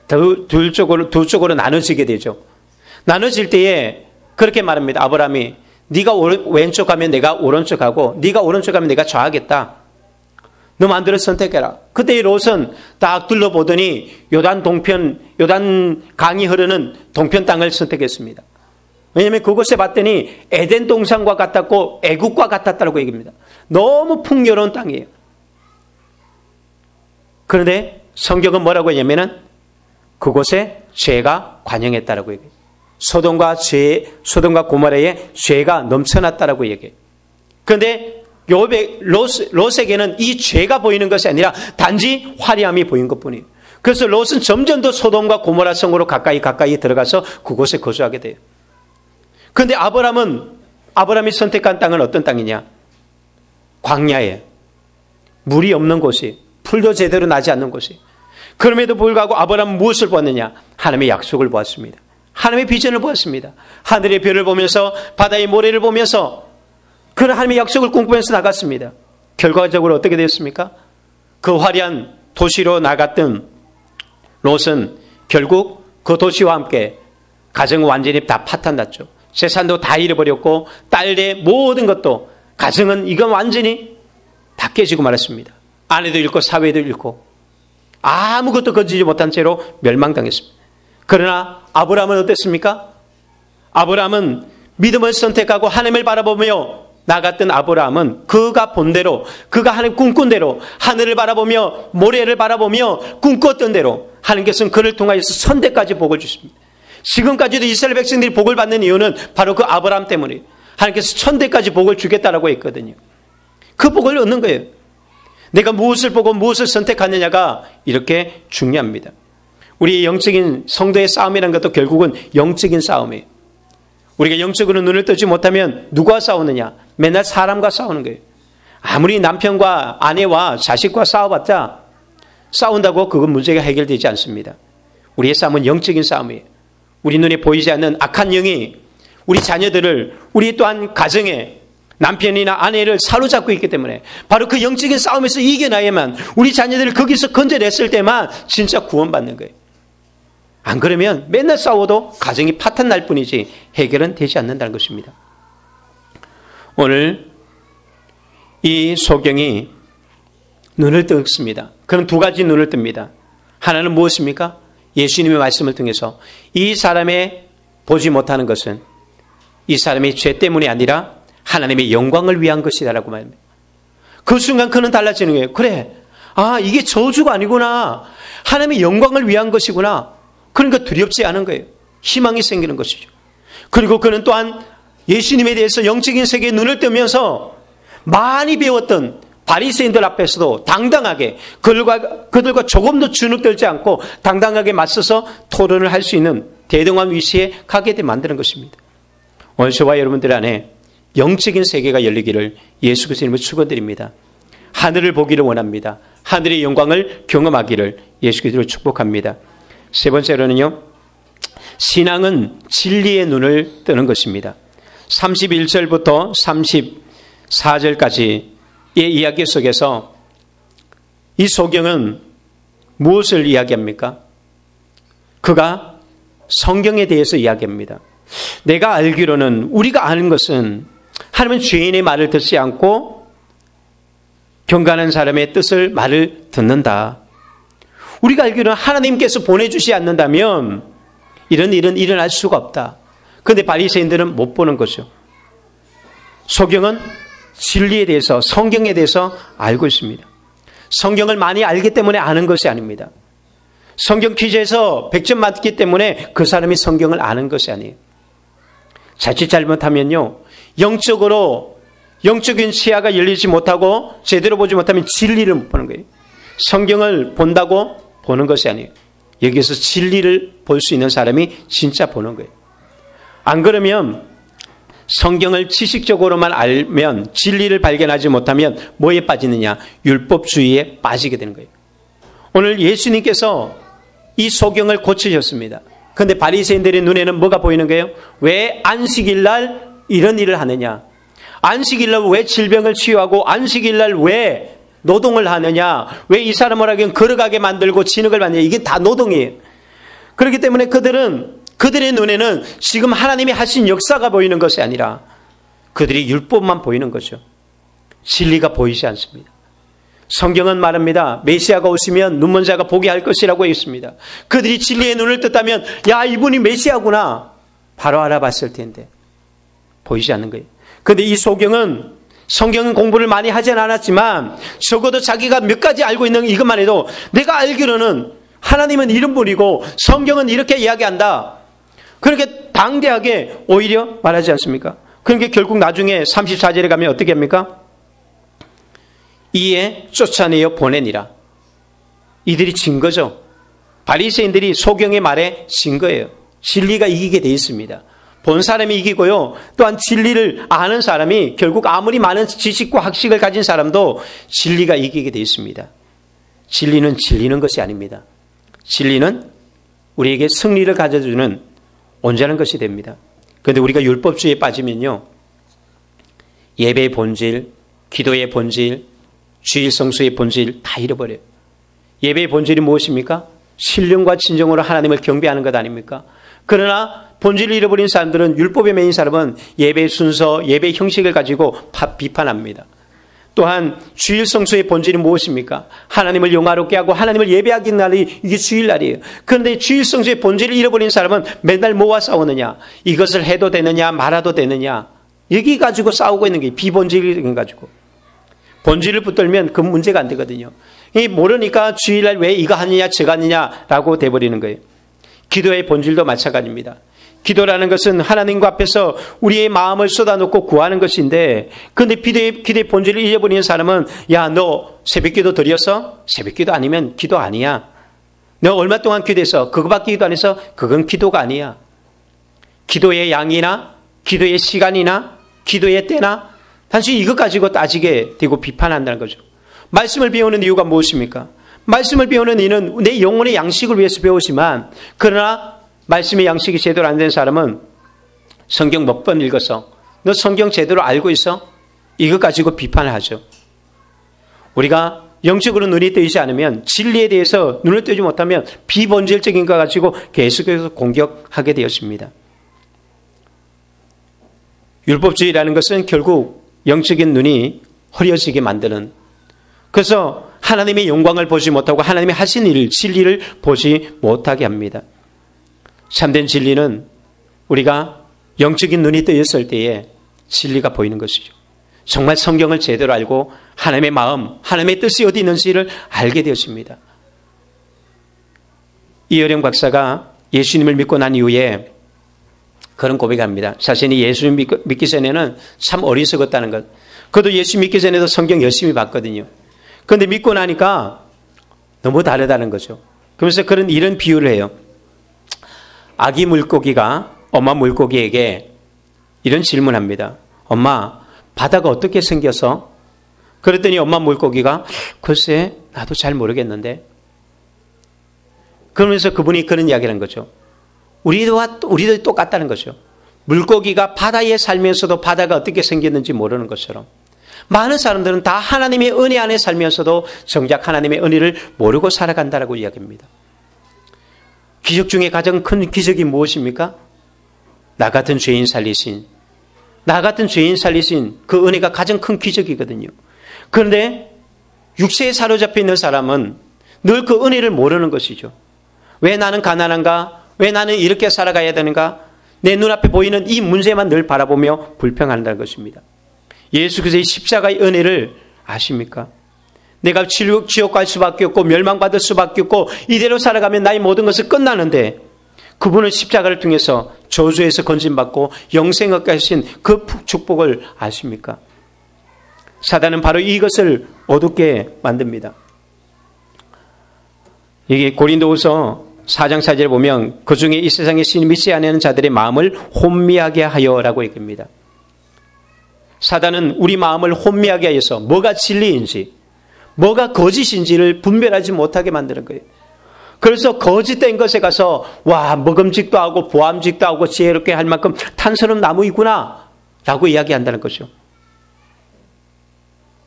두 쪽으로 나눠지게 되죠. 나눠질 때에 그렇게 말합니다. 아브라함이 네가 왼쪽 가면 내가 오른쪽 가고 네가 오른쪽 가면 내가 좌하겠다. 너 마음대로 선택해라. 그때 롯은 딱 둘러보더니 요단 강이 흐르는 동편 땅을 선택했습니다. 왜냐하면 그곳에 봤더니 에덴 동산과 같았고 애국과 같았다고 얘기합니다. 너무 풍요로운 땅이에요. 그런데 성경은 뭐라고 했냐면은 그곳에 죄가 관영했다라고 얘기해요. 소돔과 고모라에 죄가 넘쳐났다라고 얘기해요. 그런데 롯에게는 이 죄가 보이는 것이 아니라 단지 화려함이 보인 것뿐이에요. 그래서 롯은 점점 더 소돔과 고모라 성으로 가까이 들어가서 그곳에 거주하게 돼요. 그런데 아브라함이 선택한 땅은 어떤 땅이냐? 광야에 물이 없는 곳이, 풀도 제대로 나지 않는 곳이. 그럼에도 불구하고 아브라함은 무엇을 보았느냐? 하나님의 약속을 보았습니다. 하나님의 비전을 보았습니다. 하늘의 별을 보면서 바다의 모래를 보면서 그런 하나님의 약속을 꿈꾸면서 나갔습니다. 결과적으로 어떻게 되었습니까? 그 화려한 도시로 나갔던 롯은 결국 그 도시와 함께 가정은 완전히 다 파탄났죠. 재산도 다 잃어버렸고 딸의 모든 것도, 가정은 이건 완전히 다 깨지고 말았습니다. 아내도 잃고 사회도 잃고 아무것도 거두지 못한 채로 멸망당했습니다. 그러나 아브라함은 어땠습니까? 아브라함은 믿음을 선택하고 하나님을 바라보며 나갔던 아브라함은 그가 본 대로, 그가 하나님 꿈꾼 대로 하늘을 바라보며 모래를 바라보며 꿈꿨던 대로 하나님께서는 그를 통하여서 선대까지 복을 주십니다. 지금까지도 이스라엘 백성들이 복을 받는 이유는 바로 그 아브라함 때문에 하나님께서 천대까지 복을 주겠다라고 했거든요. 그 복을 얻는 거예요. 내가 무엇을 보고 무엇을 선택하느냐가 이렇게 중요합니다. 우리의 영적인 성도의 싸움이라는 것도 결국은 영적인 싸움이에요. 우리가 영적으로 눈을 뜨지 못하면 누구와 싸우느냐? 맨날 사람과 싸우는 거예요. 아무리 남편과 아내와 자식과 싸워봤자 싸운다고 그건 문제가 해결되지 않습니다. 우리의 싸움은 영적인 싸움이에요. 우리 눈에 보이지 않는 악한 영이 우리 자녀들을, 우리 또한 가정에 남편이나 아내를 사로잡고 있기 때문에 바로 그 영적인 싸움에서 이겨나야만, 우리 자녀들을 거기서 건져냈을 때만 진짜 구원받는 거예요. 안 그러면 맨날 싸워도 가정이 파탄 날 뿐이지 해결은 되지 않는다는 것입니다. 오늘 이 소경이 눈을 떴습니다. 그럼 두 가지 눈을 뜹니다. 하나는 무엇입니까? 예수님의 말씀을 통해서 이 사람의 보지 못하는 것은 이 사람의 죄 때문이 아니라 하나님의 영광을 위한 것이다라고 말합니다. 그 순간 그는 달라지는 거예요. 그래, 이게 저주가 아니구나. 하나님의 영광을 위한 것이구나. 그러니까 두렵지 않은 거예요. 희망이 생기는 것이죠. 그리고 그는 또한 예수님에 대해서 영적인 세계에 눈을 뜨면서 많이 배웠던 바리새인들 앞에서도 당당하게 그들과 조금도 주눅들지 않고 당당하게 맞서서 토론을 할 수 있는 대등한 위치에 가게 만드는 것입니다. 오늘 저와 여러분들 안에 영적인 세계가 열리기를 예수 그리스도님을 축원드립니다. 하늘을 보기를 원합니다. 하늘의 영광을 경험하기를 예수 그리스도로 축복합니다. 세 번째로는요, 신앙은 진리의 눈을 뜨는 것입니다. 31절부터 34절까지의 이야기 속에서 이 소경은 무엇을 이야기합니까? 그가 성경에 대해서 이야기합니다. 내가 알기로는, 우리가 아는 것은 하나님은 죄인의 말을 듣지 않고 경건한 사람의 말을 듣는다. 우리가 알기로는 하나님께서 보내주지 않는다면 이런 일은 일어날 수가 없다. 그런데 바리새인들은 못 보는 거죠. 소경은 진리에 대해서, 성경에 대해서 알고 있습니다. 성경을 많이 알기 때문에 아는 것이 아닙니다. 성경 퀴즈에서 100점 맞기 때문에 그 사람이 성경을 아는 것이 아니에요. 자칫 잘못하면요, 영적인 시야가 열리지 못하고 제대로 보지 못하면 진리를 못 보는 거예요. 성경을 본다고 보는 것이 아니에요. 여기서 진리를 볼 수 있는 사람이 진짜 보는 거예요. 안 그러면 성경을 지식적으로만 알면 진리를 발견하지 못하면 뭐에 빠지느냐? 율법주의에 빠지게 되는 거예요. 오늘 예수님께서 이 소경을 고치셨습니다. 그런데 바리새인들의 눈에는 뭐가 보이는 거예요? 왜 안식일 날 이런 일을 하느냐? 안식일 날 왜 질병을 치유하고 안식일 날 왜 노동을 하느냐? 왜 이 사람을 하긴 걸어가게 만들고 진흙을 받느냐? 이게 다 노동이에요. 그렇기 때문에 그들의 눈에는 지금 하나님이 하신 역사가 보이는 것이 아니라 그들이 율법만 보이는 거죠. 진리가 보이지 않습니다. 성경은 말합니다. 메시아가 오시면 눈먼 자가 보게 할 것이라고 했습니다. 그들이 진리의 눈을 떴다면, 야, 이분이 메시아구나, 바로 알아봤을 텐데 보이지 않는 거예요. 그런데 이 소경은 성경 공부를 많이 하진 않았지만 적어도 자기가 몇 가지 알고 있는 이것만 해도, 내가 알기로는 하나님은 이런 분이고 성경은 이렇게 이야기한다, 그렇게 당대하게 오히려 말하지 않습니까? 그러니까 결국 나중에 34절에 가면 어떻게 합니까? 이에 쫓아내어 보내니라. 이들이 진 거죠. 바리새인들이 소경의 말에 진 거예요. 진리가 이기게 돼 있습니다. 본 사람이 이기고요, 또한 진리를 아는 사람이, 결국 아무리 많은 지식과 학식을 가진 사람도 진리가 이기게 돼 있습니다. 진리는 질리는 것이 아닙니다. 진리는 우리에게 승리를 가져주는 온전한 것이 됩니다. 그런데 우리가 율법주의에 빠지면요, 예배의 본질, 기도의 본질, 주일 성수의 본질 다 잃어버려요. 예배의 본질이 무엇입니까? 신령과 진정으로 하나님을 경배하는 것 아닙니까? 그러나 본질을 잃어버린 사람들은, 율법에 매인 사람은 예배의 순서, 예배의 형식을 가지고 비판합니다. 또한 주일 성수의 본질이 무엇입니까? 하나님을 영화롭게 하고 하나님을 예배하기 날이 이게 주일날이에요. 그런데 주일 성수의 본질을 잃어버린 사람은 맨날 뭐와 싸우느냐? 이것을 해도 되느냐 말아도 되느냐? 여기 가지고 싸우고 있는 게 비본질을 가지고. 본질을 붙들면 그 문제가 안 되거든요. 모르니까 주일날 왜 이거 하느냐 저거 하느냐라고 돼버리는 거예요. 기도의 본질도 마찬가지입니다. 기도라는 것은 하나님과 앞에서 우리의 마음을 쏟아놓고 구하는 것인데, 그런데 기도의 본질을 잊어버리는 사람은, 야, 너 새벽기도 드렸어? 새벽기도 아니면 기도 아니야. 너 얼마 동안 기도했어? 그거밖에 기도 안 해서 그건 기도가 아니야. 기도의 양이나 기도의 시간이나 기도의 때나 단순히 이것 가지고 따지게 되고 비판한다는 거죠. 말씀을 배우는 이유가 무엇입니까? 말씀을 배우는 이는 내 영혼의 양식을 위해서 배우지만, 그러나 말씀의 양식이 제대로 안 된 사람은 성경 몇 번 읽었어? 너 성경 제대로 알고 있어? 이거 가지고 비판을 하죠. 우리가 영적으로 눈이 뜨이지 않으면, 진리에 대해서 눈을 뜨지 못하면 비본질적인 것 가지고 계속해서 공격하게 되었습니다. 율법주의라는 것은 결국 영적인 눈이 흐려지게 만드는, 그래서 하나님의 영광을 보지 못하고 하나님이 하신 일, 진리를 보지 못하게 합니다. 참된 진리는 우리가 영적인 눈이 뜨였을 때에 진리가 보이는 것이죠. 정말 성경을 제대로 알고 하나님의 마음, 하나님의 뜻이 어디 있는지를 알게 되었습니다. 이어령 박사가 예수님을 믿고 난 이후에 그런 고백합니다. 자신이 예수님 믿기 전에는 참 어리석었다는 것. 그도 예수 믿기 전에도 성경 열심히 봤거든요. 그런데 믿고 나니까 너무 다르다는 거죠. 그러면서 이런 비유를 해요. 아기 물고기가 엄마 물고기에게 이런 질문합니다. 엄마, 바다가 어떻게 생겨서? 그랬더니 엄마 물고기가 글쎄 나도 잘 모르겠는데. 그러면서 그분이 그런 이야기를 한 거죠. 우리도 똑같다는 거죠. 물고기가 바다에 살면서도 바다가 어떻게 생겼는지 모르는 것처럼 많은 사람들은 다 하나님의 은혜 안에 살면서도 정작 하나님의 은혜를 모르고 살아간다라고 이야기합니다. 기적 중에 가장 큰 기적이 무엇입니까? 나 같은 죄인 살리신 그 은혜가 가장 큰 기적이거든요. 그런데 육체에 사로잡혀 있는 사람은 늘 그 은혜를 모르는 것이죠. 왜 나는 가난한가? 왜 나는 이렇게 살아가야 되는가? 내 눈앞에 보이는 이 문제만 늘 바라보며 불평한다는 것입니다. 예수 그리스도의 십자가의 은혜를 아십니까? 내가 지옥 갈 수밖에 없고 멸망받을 수밖에 없고 이대로 살아가면 나의 모든 것은 끝나는데 그분은 십자가를 통해서 저주에서 건진받고 영생 얻게 하신 그 축복을 아십니까? 사단은 바로 이것을 어둡게 만듭니다. 이게 고린도후서 4장 4절에 보면 그 중에 이 세상에 신이 믿지 않는 자들의 마음을 혼미하게 하여라고 얘기합니다. 사단은 우리 마음을 혼미하게 하여서 뭐가 진리인지 뭐가 거짓인지를 분별하지 못하게 만드는 거예요. 그래서 거짓된 것에 가서 먹음직도 하고 보암직도 하고 지혜롭게 할 만큼 탄스러운 나무이구나 라고 이야기한다는 거죠.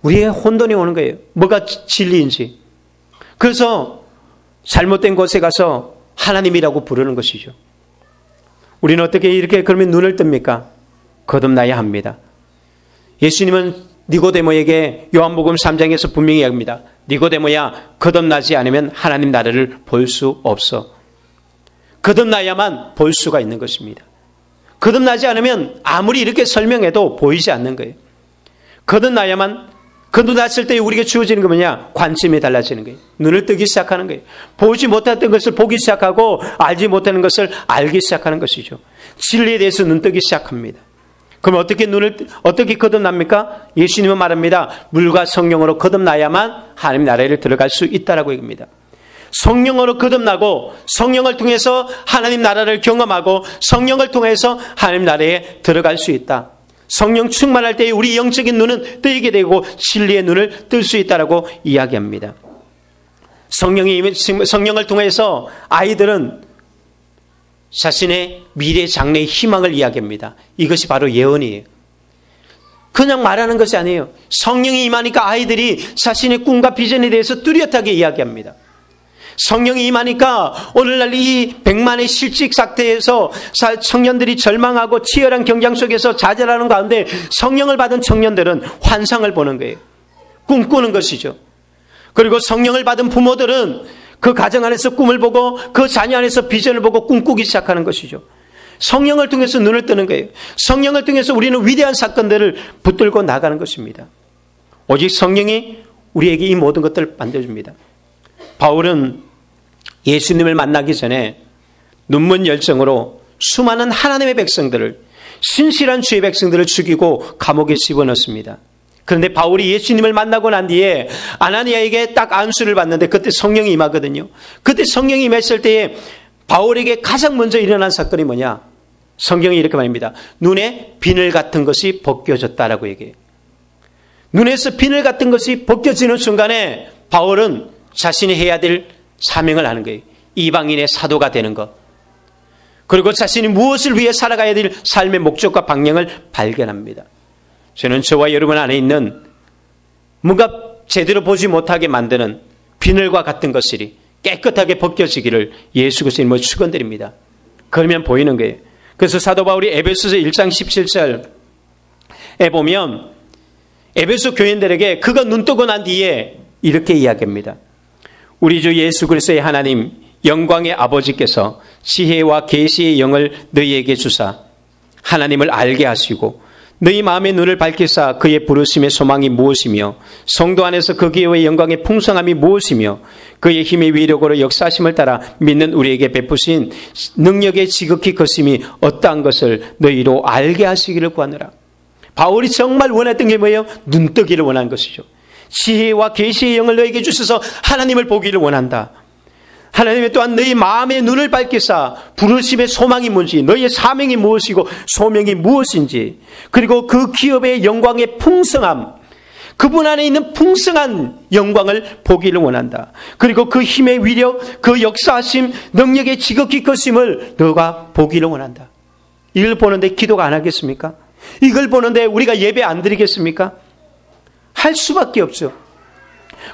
우리의 혼돈이 오는 거예요. 뭐가 진리인지. 그래서 잘못된 곳에 가서 하나님이라고 부르는 것이죠. 우리는 어떻게 이렇게 그러면 눈을 뜹니까? 거듭나야 합니다. 예수님은 니고데모에게 요한복음 3장에서 분명히 이야기합니다. 니고데모야, 거듭나지 않으면 하나님 나라를 볼 수 없어. 거듭나야만 볼 수가 있는 것입니다. 거듭나지 않으면 아무리 이렇게 설명해도 보이지 않는 거예요. 거듭났을 때 우리에게 주어지는 게 뭐냐? 관점이 달라지는 거예요. 눈을 뜨기 시작하는 거예요. 보지 못했던 것을 보기 시작하고 알지 못하는 것을 알기 시작하는 것이죠. 진리에 대해서 눈 뜨기 시작합니다. 그럼 어떻게 거듭납니까? 예수님은 말합니다. 물과 성령으로 거듭나야만 하나님 나라에 들어갈 수 있다라고 얘기합니다. 성령으로 거듭나고 성령을 통해서 하나님 나라를 경험하고 성령을 통해서 하나님 나라에 들어갈 수 있다. 성령 충만할 때 우리 영적인 눈은 뜨이게 되고 진리의 눈을 뜰 수 있다라고 이야기합니다. 성령을 통해서 아이들은 자신의 미래 장래의 희망을 이야기합니다. 이것이 바로 예언이에요. 그냥 말하는 것이 아니에요. 성령이 임하니까 아이들이 자신의 꿈과 비전에 대해서 뚜렷하게 이야기합니다. 성령이 임하니까 오늘날 이 100만의 실직 사태에서 청년들이 절망하고 치열한 경쟁 속에서 좌절하는 가운데 성령을 받은 청년들은 환상을 보는 거예요. 꿈꾸는 것이죠. 그리고 성령을 받은 부모들은 그 가정 안에서 꿈을 보고 그 자녀 안에서 비전을 보고 꿈꾸기 시작하는 것이죠. 성령을 통해서 눈을 뜨는 거예요. 성령을 통해서 우리는 위대한 사건들을 붙들고 나가는 것입니다. 오직 성령이 우리에게 이 모든 것들을 만들어줍니다. 바울은 예수님을 만나기 전에 눈먼 열정으로 수많은 하나님의 백성들을, 신실한 주의 백성들을 죽이고 감옥에 집어넣습니다. 그런데 바울이 예수님을 만나고 난 뒤에 아나니아에게 딱 안수를 받는데 그때 성령이 임하거든요. 그때 성령이 임했을 때에 바울에게 가장 먼저 일어난 사건이 뭐냐? 성경이 이렇게 말합니다. 눈에 비늘 같은 것이 벗겨졌다라고 얘기해요. 눈에서 비늘 같은 것이 벗겨지는 순간에 바울은 자신이 해야 될 사명을 하는 거예요. 이방인의 사도가 되는 것. 그리고 자신이 무엇을 위해 살아가야 될 삶의 목적과 방향을 발견합니다. 저는 저와 여러분 안에 있는 뭔가 제대로 보지 못하게 만드는 비늘과 같은 것들이 깨끗하게 벗겨지기를 예수 그리스도 이름으로 축원드립니다. 그러면 보이는 거예요. 그래서 사도 바울이 에베소서 1장 17절에 보면 에베소 교인들에게 그가 눈뜨고 난 뒤에 이렇게 이야기합니다. 우리 주 예수 그리스도의 하나님 영광의 아버지께서 지혜와 계시의 영을 너희에게 주사 하나님을 알게 하시고 너희 마음의 눈을 밝히사 그의 부르심의 소망이 무엇이며 성도 안에서 그 기회의 영광의 풍성함이 무엇이며 그의 힘의 위력으로 역사하심을 따라 믿는 우리에게 베푸신 능력의 지극히 거심이 어떠한 것을 너희로 알게 하시기를 구하노라. 바울이 정말 원했던 게 뭐예요? 눈뜨기를 원한 것이죠. 지혜와 계시의 영을 너에게 주셔서 하나님을 보기를 원한다. 하나님이 또한 너희 마음의 눈을 밝히사 부르심의 소망이 뭔지, 너희의 사명이 무엇이고 소명이 무엇인지, 그리고 그 기업의 영광의 풍성함, 그분 안에 있는 풍성한 영광을 보기를 원한다. 그리고 그 힘의 위력, 그 역사하심, 능력의 지극히 크심을 너가 보기를 원한다. 이걸 보는데 기도가 안 하겠습니까? 이걸 보는데 우리가 예배 안 드리겠습니까? 할 수밖에 없죠.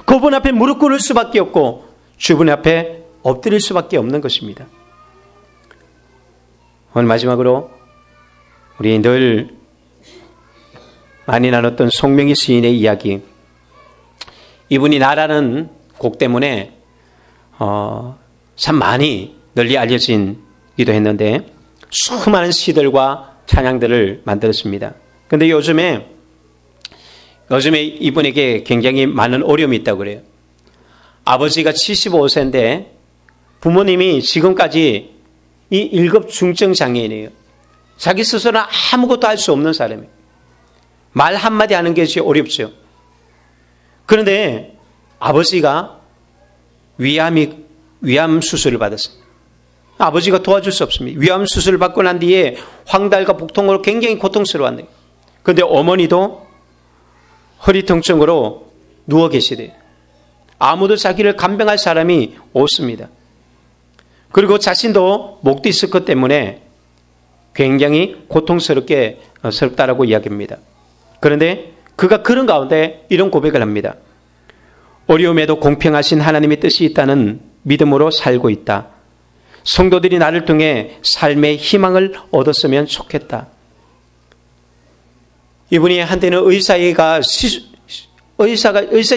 그분 앞에 무릎 꿇을 수밖에 없고 주분 앞에 엎드릴 수밖에 없는 것입니다. 오늘 마지막으로 우리 늘 많이 나눴던 송명희 시인의 이야기, 이분이 나라는 곡 때문에 참 많이 널리 알려지기도 했는데 수많은 시들과 찬양들을 만들었습니다. 그런데 요즘에 이분에게 굉장히 많은 어려움이 있다고 그래요. 아버지가 75세인데 부모님이 지금까지 이 1급 중증 장애인이에요. 자기 스스로는 아무것도 할 수 없는 사람이에요. 말 한마디 하는 것이 어렵죠. 그런데 아버지가 위암 수술을 받았어요. 아버지가 도와줄 수 없습니다. 위암 수술을 받고 난 뒤에 황달과 복통으로 굉장히 고통스러웠네요. 그런데 어머니도 허리 통증으로 누워 계시대요. 아무도 자기를 간병할 사람이 없습니다. 그리고 자신도 목 디스크 때문에 굉장히 고통스럽다라고 이야기합니다. 그런데 그가 그런 가운데 이런 고백을 합니다. 어려움에도 공평하신 하나님의 뜻이 있다는 믿음으로 살고 있다. 성도들이 나를 통해 삶의 희망을 얻었으면 좋겠다. 이분이 한때는 의사의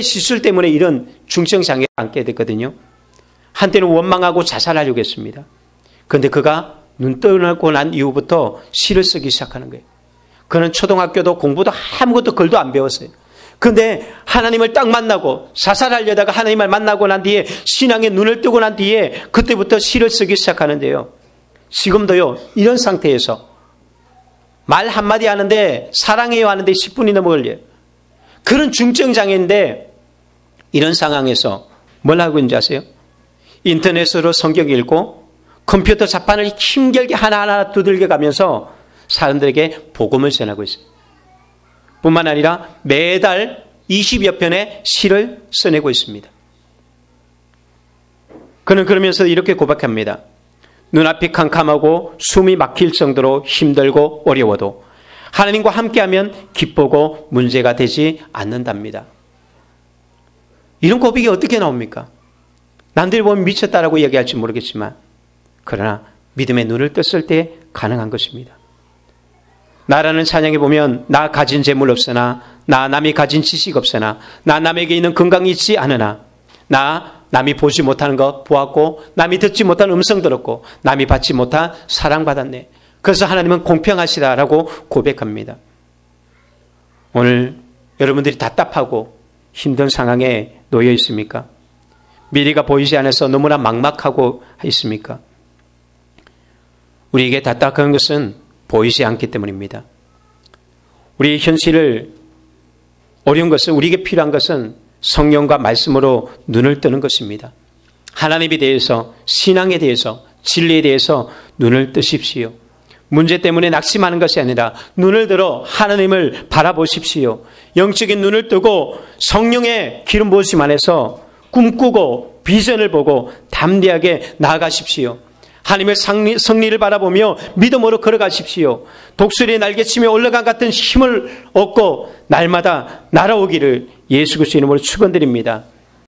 시술 때문에 이런 중증장애를 안게 됐거든요. 한때는 원망하고 자살하려고 했습니다. 그런데 그가 눈 떠나고 난 이후부터 시를 쓰기 시작하는 거예요. 그는 초등학교도 공부도 아무것도 글도 안 배웠어요. 그런데 하나님을 딱 만나고 자살하려다가 하나님을 만나고 난 뒤에 신앙의 눈을 뜨고 난 뒤에 그때부터 시를 쓰기 시작하는데요. 지금도요, 이런 상태에서 말 한마디 하는데 사랑해요 하는데 10분이 넘어 걸려요. 그런 중증장애인데 이런 상황에서 뭘 하고 있는지 아세요? 인터넷으로 성경 읽고 컴퓨터 자판을 힘겹게 하나하나 두들겨 가면서 사람들에게 복음을 전하고 있어요. 뿐만 아니라 매달 20여 편의 시를 써내고 있습니다. 그는 그러면서 이렇게 고백합니다. 눈앞이 캄캄하고 숨이 막힐 정도로 힘들고 어려워도 하나님과 함께하면 기쁘고 문제가 되지 않는답니다. 이런 고백이 어떻게 나옵니까? 남들이 보면 미쳤다라고 얘기할지 모르겠지만 그러나 믿음의 눈을 떴을 때 가능한 것입니다. 나라는 찬양에 보면 나 가진 재물 없으나 나 남이 가진 지식 없으나 나 남에게 있는 건강이 있지 않으나 나 남이 보지 못하는 것 보았고 남이 듣지 못한 음성 들었고 남이 받지 못한 사랑받았네. 그래서 하나님은 공평하시다라고 고백합니다. 오늘 여러분들이 답답하고 힘든 상황에 놓여 있습니까? 미래가 보이지 않아서 너무나 막막하고 있습니까? 우리에게 답답한 것은 보이지 않기 때문입니다. 우리의 현실을 어려운 것은 우리에게 필요한 것은 성령과 말씀으로 눈을 뜨는 것입니다. 하나님에 대해서 신앙에 대해서 진리에 대해서 눈을 뜨십시오. 문제 때문에 낙심하는 것이 아니라 눈을 들어 하나님을 바라보십시오. 영적인 눈을 뜨고 성령의 기름 부으심 안에서 꿈꾸고 비전을 보고 담대하게 나아가십시오. 하나님의 승리를 바라보며 믿음으로 걸어가십시오. 독수리의 날개치며 올라간 같은 힘을 얻고 날마다 날아오기를 예수 그리스도 이름으로 축원드립니다.